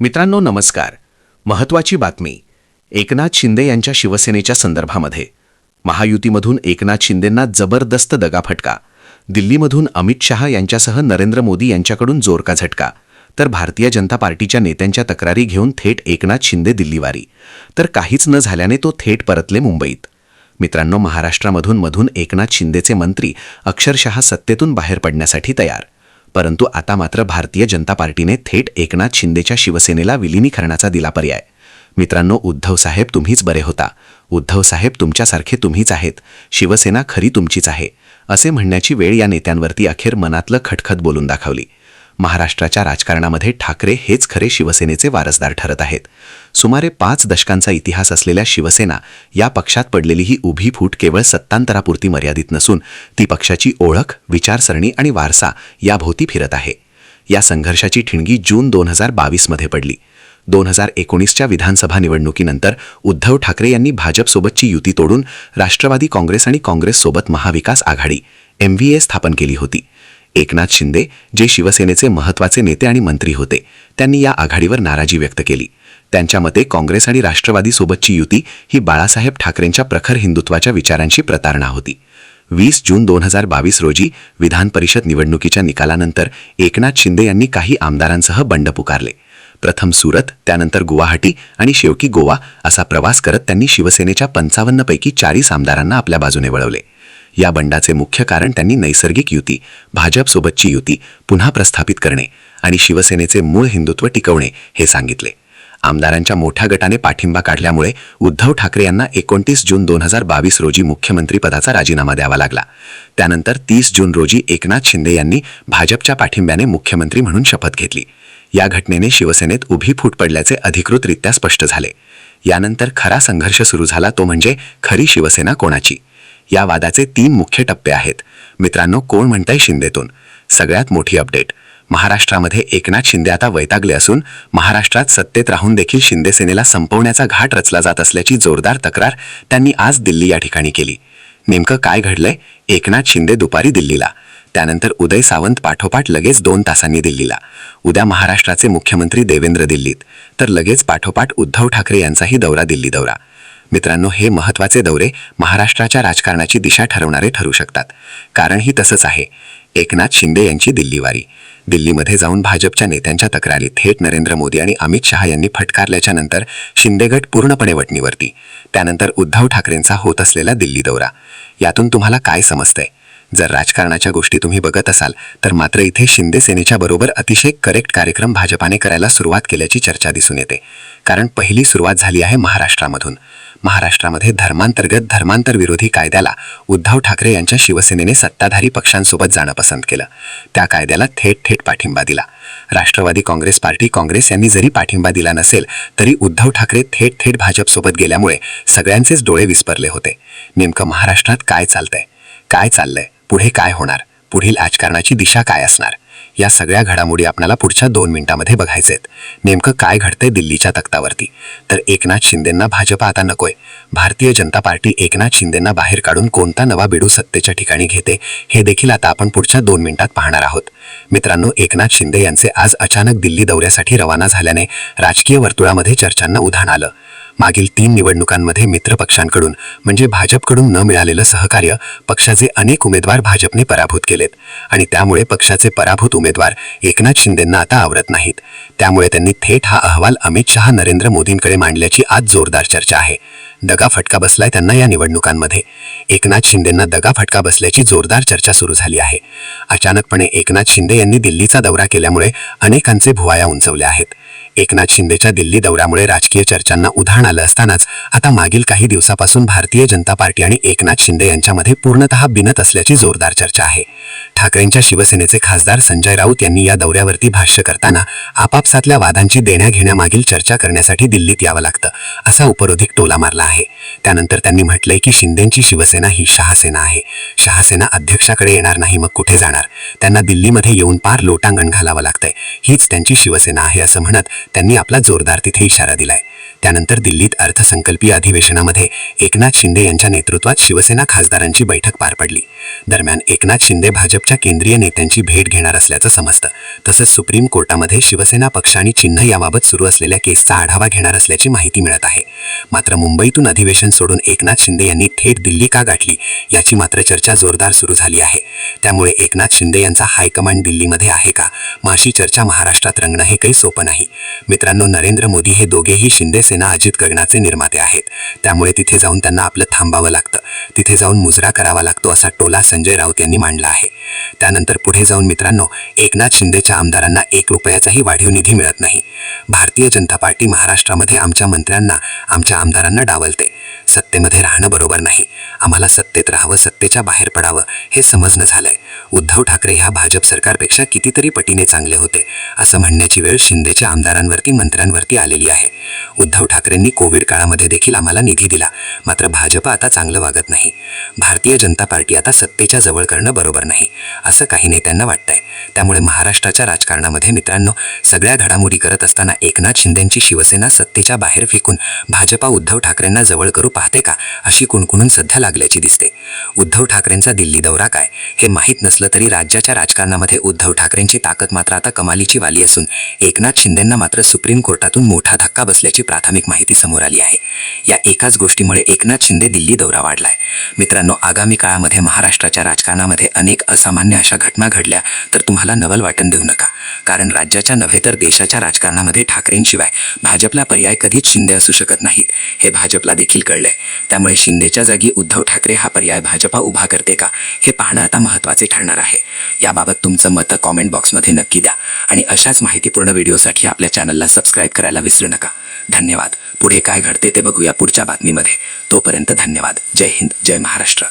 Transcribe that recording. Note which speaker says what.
Speaker 1: मित्रांनो नमस्कार. महत्त्वाची बातमी. एकनाथ शिंदे यांच्या शिवसेनेच्या संदर्भामध्ये महायुतीमधून एकनाथ शिंदेंना जबरदस्त दगाफटका. दिल्लीमधून अमित शहा यांच्यासह नरेंद्र मोदी यांच्याकडून जोरका झटका. तर भारतीय जनता पार्टीच्या नेत्यांच्या तक्रारी घेऊन थेट एकनाथ शिंदे दिल्लीवारी. तर काहीच न झाल्याने तो थेट परतले मुंबईत. मित्रांनो, महाराष्ट्रामधून एकनाथ शिंदेचे मंत्री अक्षरशः सत्तेतून बाहेर पडण्यासाठी तयार. परंतु आता मात्र भारतीय जनता पार्टीने थेट एकनाथ शिंदेच्या शिवसेनेला विलिनीकरणाचा दिला पर्याय. मित्रांनो, उद्धव साहेब तुम्हीच बरे होता, उद्धव साहेब तुमच्यासारखे तुम्हीच आहेत, शिवसेना खरी तुमचीच आहे, असे म्हणण्याची वेळ या नेत्यांवरती अखेर मनातलं खटखट बोलून दाखवली. महाराष्ट्राच्या राजकारणामध्ये ठाकरे हेच खरे शिवसेनेचे वारसदार ठरत आहेत. सुमारे 5 दशकांचा इतिहास असलेल्या शिवसेना या पक्षात पडलेली ही उभी फूट केवळ सत्तांतरापुरती मर्यादित नसून ती पक्षाची ओळख, विचारसरणी आणि वारसा याभोवती फिरत आहे. या संघर्षाची ठिणगी जून 2022मध्ये पडली. 2019च्या विधानसभा निवडणुकीनंतर उद्धव ठाकरे यांनी भाजपसोबतची युती तोडून राष्ट्रवादी काँग्रेस आणि काँग्रेससोबत महाविकास आघाडी MVA स्थापन केली होती. एकनाथ शिंदे, जे शिवसेनेचे महत्त्वाचे नेते आणि मंत्री होते, त्यांनी या आघाडीवर नाराजी व्यक्त केली. त्यांच्या मते काँग्रेस आणि राष्ट्रवादीसोबतची युती ही बाळासाहेब ठाकरेंच्या प्रखर हिंदुत्वाच्या विचारांशी प्रतारणा होती. 20 जून 2022 रोजी विधान परिषद निवडणुकीच्या निकालानंतर एकनाथ शिंदे यांनी काही आमदारांसह बंड पुकारले. प्रथम सुरत, त्यानंतर गुवाहाटी आणि शेवटी गोवा असा प्रवास करत त्यांनी शिवसेनेच्या 55 पैकी 40 आमदारांना आपल्या बाजूने वळवले. या बंडाचे मुख्य कारण त्यांनी नैसर्गिक युती, भाजपसोबतची युती पुन्हा प्रस्थापित करणे आणि शिवसेनेचे मूळ हिंदुत्व टिकवणे हे सांगितले. आमदारांच्या मोठ्या गटाने पाठिंबा काढल्यामुळे उद्धव ठाकरे यांना 29 जून 2022 रोजी मुख्यमंत्रीपदाचा राजीनामा द्यावा लागला. त्यानंतर 30 जून रोजी एकनाथ शिंदे यांनी भाजपच्या पाठिंब्याने मुख्यमंत्री म्हणून शपथ घेतली. या घटनेने शिवसेनेत उभी फूट पडल्याचे अधिकृतरित्या स्पष्ट झाले. यानंतर खरा संघर्ष सुरू झाला, तो म्हणजे खरी शिवसेना कोणाची. या वादाचे 3 मुख्य टप्पे आहेत. मित्रांनो, कोण म्हणताय शिंदेतून? सगळ्यात मोठी अपडेट. महाराष्ट्रामध्ये एकनाथ शिंदे आता वैतागले असून महाराष्ट्रात सत्तेत राहून देखील शिंदेसेनेला संपवण्याचा घाट रचला जात असल्याची जोरदार तक्रार त्यांनी आज दिल्ली या ठिकाणी केली. नेमकं काय घडलंय? एकनाथ शिंदे दुपारी दिल्लीला, त्यानंतर उदय सावंत पाठोपाठ लगेच 2 तासांनी दिल्लीला. उद्या महाराष्ट्राचे मुख्यमंत्री देवेंद्र दिल्लीत, तर लगेच पाठोपाठ उद्धव ठाकरे यांचाही दिल्ली दौरा. मित्रांनो, हे महत्त्वाचे दौरे महाराष्ट्राच्या राजकारणाची दिशा ठरवणारे ठरू शकतात. कारणही तसंच आहे. एकनाथ शिंदे यांची दिल्लीवारी. दिल्लीमध्ये जाऊन भाजपच्या नेत्यांच्या तक्रारी थेट नरेंद्र मोदी आणि अमित शहा यांनी फटकारल्याच्या नंतर शिंदेगट पूर्णपणे वटणीवरती. त्यानंतर उद्धव ठाकरेंचा होत असलेला दिल्ली दौरा. यातून तुम्हाला काय समजतंय? जर राजकारणाच्या गोष्टी तुम्ही बघत असाल तर मात्र इथे शिंदे सेनेच्या बरोबर अतिशय करेक्ट कार्यक्रम भाजपाने करायला सुरुवात केल्याची चर्चा दिसून येते. कारण पहिली सुरुवात झाली आहे महाराष्ट्रामधून. महाराष्ट्रामध्ये धर्मांतर विरोधी कायद्याला उद्धव ठाकरे यांच्या शिवसेनेने सत्ताधारी पक्षांसोबत जाणं पसंत केलं. त्या कायद्याला थेट पाठिंबा दिला. राष्ट्रवादी काँग्रेस पार्टी, काँग्रेस यांनी जरी पाठिंबा दिला नसेल तरी उद्धव ठाकरे थेट भाजपसोबत गेल्यामुळे सगळ्यांचेच डोळे विस्परले होते. नेमकं महाराष्ट्रात काय चालतंय? काय चाललंय? पुढे काय होणार? पुढील राजकारणाची दिशा काय असणार? या सगळ्या घडामोडी आपल्याला पुढच्या 2 मिनिटांमध्ये बघायचेत. नेमकं काय घडतंय दिल्लीच्या तख्तावरती? तर एकनाथ शिंदेंना भाजप आता नकोय. भारतीय जनता पार्टी एकनाथ शिंदेंना बाहेर काढून कोणता नवा बिडू सत्तेच्या ठिकाणी घेते हे देखील आता आपण पुढच्या 2 मिनिटात पाहणार आहोत. मित्रांनो, एकनाथ शिंदे यांचे आज अचानक दिल्ली दौऱ्यासाठी रवाना झाल्याने राजकीय वर्तुळामध्ये चर्चांना उधाण आलं. मागील 3 निवडणुकांमध्ये मित्र पक्षांकडून म्हणजे भाजपकडून न मिळालेलं सहकार्य पक्षाचे अनेक उमेदवार भाजपने पराभूत केलेत आणि त्यामुळे पक्षाचे पराभूत उमेदवार एकनाथ शिंदेंना आता आवडत नाहीत. त्यामुळे त्यांनी थेट हा अहवाल अमित शहा, नरेंद्र मोदींकडे मांडल्याची आज जोरदार चर्चा आहे. दगाफटका बसलाय त्यांना या निवडणुकांमध्ये. एकनाथ शिंदेंना दगाफटका बसल्याची जोरदार चर्चा सुरू झाली आहे. अचानकपणे एकनाथ शिंदे यांनी दिल्लीचा दौरा केल्यामुळे अनेकांचे भुवया उंचवल्या आहेत. एकनाथ शिंदेच्या दिल्ली दौऱ्यामुळे राजकीय चर्चांना उधाण आलं असतानाच आता मागील काही दिवसापासून भारतीय जनता पार्टी आणि एकनाथ शिंदे यांच्यामध्ये पूर्णतः बिनत असल्याची जोरदार चर्चा आहे. ठाकरेंच्या शिवसेनेचे खासदार संजय राऊत यांनी या दौऱ्यावरती भाष्य करताना आपापसातल्या वादांची देण्याघेण्यामागील चर्चा करण्यासाठी दिल्लीत यावं लागतं असा उपरोधिक टोला मारला आहे. त्यानंतर त्यांनी म्हटलंय की शिंदेंची शिवसेना ही शहासेना आहे. शहासेना अध्यक्षाकडे येणार नाही, मग कुठे जाणार? त्यांना दिल्लीमध्ये येऊन पार लोटांगण घालावं लागतंय. हीच त्यांची शिवसेना आहे असं म्हणत त्यांनी आपला जोरदार तिथे इशारा दिलाय.
Speaker 2: त्यानंतर दिल्लीत अर्थसंकल्पीय अधिवेशनामध्ये एकनाथ शिंदे यांच्या नेतृत्वात शिवसेना खासदारांची बैठक पार पडली. दरम्यान एकनाथ शिंदे भाजपच्या केंद्रीय नेत्यांची भेट घेणार असल्याचं समजतं. तसंच सुप्रीम कोर्टामध्ये शिवसेना पक्ष आणि चिन्ह याबाबत सुरू असलेल्या केसचा आढावा घेणार असल्याची माहिती मिळत आहे. मात्र मुंबईतून अधिवेशन सोडून एकनाथ शिंदे यांनी थेट दिल्ली का गाठली याची मात्र चर्चा जोरदार सुरू झाली आहे. त्यामुळे एकनाथ शिंदे यांचा हायकमांड दिल्लीमध्ये आहे का, मग अशी चर्चा महाराष्ट्रात रंगणं हे काही सोपं नाही. मित्रांनो, नरेंद्र मोदी हे दोघेही शिंदे सेना अजित गगनाचे निर्माते आहेत. त्यामुळे तिथे जाऊन त्यांना आपलं थांबावं लागतं, तिथे जाऊन मुजरा करावा लागतो असा टोला संजय राऊत यांनी मांडला आहे. त्यानंतर पुढे जाऊन मित्रांनो, एकनाथ शिंदेच्या आमदारांना 1 रुपयाचाही वाढीव निधी मिळत नाही. भारतीय जनता पार्टी महाराष्ट्रामध्ये आमच्या मंत्र्यांना, आमच्या आमदारांना डावलते. सत्तेमध्ये राहणं बरोबर नाही, आम्हाला सत्तेत राहावं, सत्तेच्या बाहेर पडावं हे समजणं झालंय. उद्धव ठाकरे ह्या भाजप सरकारपेक्षा कितीतरी पटीने चांगले होते असं म्हणण्याची वेळ शिंदेच्या आमदारांवरती, मंत्र्यांवरती आलेली आहे. उद्धव ठाकरेंनी कोविड काळामध्ये देखील आम्हाला निधी दिला, मात्र भाजप आता चांगलं वागत नाही. भारतीय जनता पार्टी आता सत्तेच्या जवळ करणं बरोबर नाही असं काही नेत्यांना वाटतंय. त्यामुळे महाराष्ट्राच्या राजकारणामध्ये मित्रांनो, सगळ्या घडामोडी करत असताना एकनाथ शिंदेंची शिवसेना सत्तेच्या बाहेर फेकून भाजपा उद्धव ठाकरेंना जवळ करू पाहते का, अशी कुणकुणून सध्या लागल्याची दिसते. उद्धव ठाकरेंचा दिल्ली दौरा काय हे माहीत नसलं तरी राज्याच्या राजकारणामध्ये उद्धव ठाकरेंची ताकद मात्र आता कमालीची वाली असून एकनाथ शिंदेंना मात्र सुप्रीम कोर्टातून मोठा धक्का बसल्याची प्राथमिक माहिती समोर आली आहे. या एकाच गोष्टीमुळे एकनाथ शिंदे दिल्ली दौरा वाढलाय. मित्रांनो, आगामी काळामध्ये महाराष्ट्राच्या राजकारणामध्ये अनेक असामान्य अशा घटना घडल्या तर तुम्हाला नवल वाटण देऊ नका, कारण राज्याच्या नव्हे तर देशाच्या राजकारणामध्ये ठाकरेंशिवाय भाजपला पर्याय कधीच शिंदे असू शकत नाहीत हे भाजपला देखील कळलंय. त्यामुळे शिंदेच्या जागी उद्धव ठाकरे हा पर्याय भाजपा उभा करते का हे पाहणं आता महत्त्वाचे ठरणार आहे. याबाबत तुमचं मत कॉमेंट बॉक्समध्ये नक्की द्या आणि अशाच माहितीपूर्ण व्हिडिओसाठी आपल्या चॅनलला सबस्क्राईब करायला विसरू नका. धन्यवाद. पुढे काय घडते ते बघूया पुढच्या बातमीमध्ये. तोपर्यंत धन्यवाद. जय हिंद, जय महाराष्ट्र.